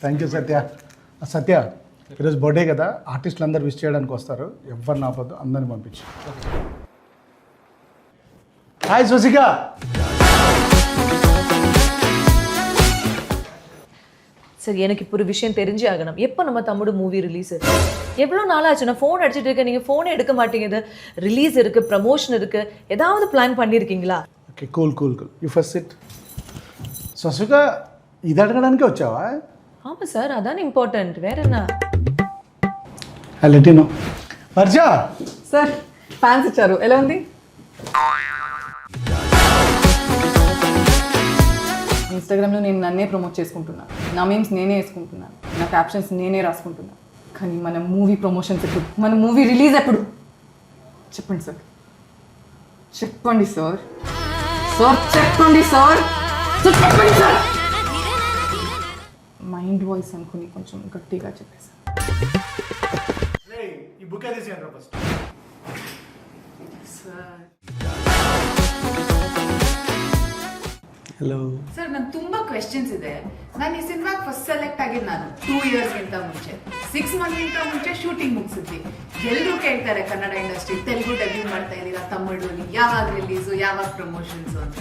Thank you సత్య. సత్య ఈరోజు birthday కదా, ఆర్టిస్టులు అందరు విష్ చేయడానికి వస్తారు, ఎవరిని ఆపొద్దు, అందరిని పంపించు. హాయ్ సుసిక. சார் எனக்கு இப்போ ஒரு விஷயம் தெரிஞ்சே ஆகணும். எப்போ நம்ம தம்முடு மூவி ரிலீஸ்? எவ்வளோ நாள் ஆச்சு? நான் ஃபோன் அடிச்சுட்டு இருக்கேன், நீங்கள் ஃபோனே எடுக்க மாட்டேங்குது. ரிலீஸ் இருக்குது, ப்ரமோஷன் இருக்குது, ஏதாவது பிளான் பண்ணியிருக்கீங்களா? Okay cool cool cool. You first sit. Susika ఇది అడగడానికే వచ్చావా? ஆமாம் சார், அதான் இம்பார்ட்டன்ட். வேற என்ன? లెటినో వర్షా. సార్ ఫ్యాన్స్ ఇచ్చారు, ఎలా ఉంది? ఇన్స్టాగ్రామ్లో నేను నన్నే ప్రమోట్ చేసుకుంటున్నాను, నా మీమ్స్ నేనే వేసుకుంటున్నాను, నా క్యాప్షన్స్ నేనే రాసుకుంటున్నాను. కానీ మన మూవీ ప్రమోషన్స్ ఎప్పుడు, మన మూవీ రిలీజ్ ఎప్పుడు? చెప్పండి సార్, చెప్పండి సార్, సార్ చెప్పండి సార్, చెప్పండి సార్. మైండ్ వాయిస్ అనుకుని కొంచెం గట్టిగా చెప్పేసాను. ఈ బుక్ తీసేయండి ఫస్ట్. సార్ ಹಲೋ ಸರ್, ನಾನು ತುಂಬಾ ಕ್ವೆಶ್ಚನ್ಸ್ ಇದೆ. ನಾನು ಈ ಸಿನಿಮಾಗೆ ಫಸ್ಟ್ ಸೆಲೆಕ್ಟ್ ಆಗಿದ್ದು ನಾನು 2 ಇಯರ್ಸ್ಗಿಂತ ಮುಂಚೆ, 6 ಮಂತ್ಗಿಂತ ಮುಂಚೆ ಶೂಟಿಂಗ್ ಮುಗಿಸಿದ್ವಿ. ಎಲ್ಲರೂ ಕೇಳ್ತಾರೆ ಕನ್ನಡ ಇಂಡಸ್ಟ್ರಿ, ತೆಲುಗು ಡೆಬ್ಯೂ ಮಾಡ್ತಾ ಇದ್ದೀರಾ, ತಮಿಳು ಯಾವಾಗ ರಿಲೀಸು, ಯಾವಾಗ ಪ್ರಮೋಷನ್ಸ್ ಅಂತ.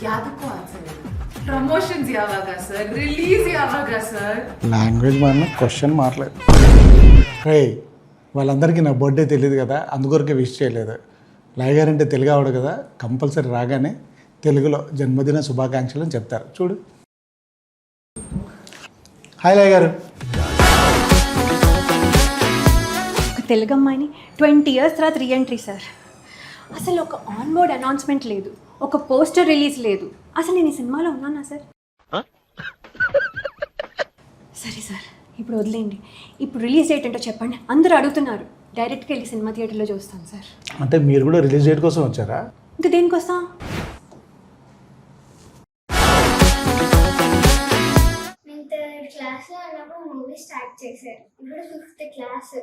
ಯಾವುದಕ್ಕೂ ಆನ್ಸರ್ ಇಲ್ಲ. ಪ್ರಮೋಷನ್ಸ್ ಯಾವಾಗ ಸರ್, ರಿಲೀಸ್ ಯಾವಾಗ ಸರ್? లాంగ్వేజ్ మన క్వశ్చన్ మారలేదు. రే వాళ్ళందరికీ నా బర్త్డే తెలియదు కదా, అందుకొరకే విష్ చేయలేదు. లాయ్ గారు అంటే తెలుగు ఆవిడ కదా, కంపల్సరీ రాగానే తెలుగులో జన్మదిన శుభాకాంక్షలు అని చెప్తారు. చూడు. హాయ్ లాయ్ గారు. ఒక తెలుగు అమ్మాయిని 20 ఇయర్స్ తర్వాత రీఎంట్రీ సార్. అసలు ఒక ఆన్బోర్డ్ అనౌన్స్మెంట్ లేదు, ఒక పోస్టర్ రిలీజ్ లేదు. అసలు నేను ఈ సినిమాలో ఉన్నానా సార్? సరే సార్, ఇప్పుడు వదిలేండి. ఇప్పుడు రిలీజ్ డేట్ ఏంటో చెప్పండి. అందరూ అడుగుతున్నారు. డైరెక్ట్గా వెళ్ళి సినిమా థియేటర్లో చూస్తాను సార్. అంటే మీరు కూడా రిలీజ్ డేట్ కోసం వచ్చారా? ఇంకా దేనికోసం? క్లాస్లో ఉన్నప్పుడు మూవీ స్టార్ట్ చేశారు. ఇప్పుడు 5th class.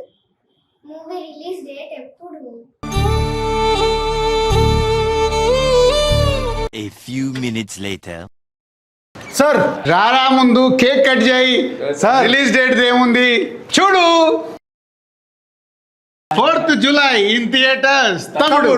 Movie release date ఎప్పుడు? A few minutes later. Sir రారా, ముందు కేక్ కట్ చేయి. సార్ రిలీజ్ డేట్ ఏముంది చూడు. 4th July in theatres. తమ్ముడు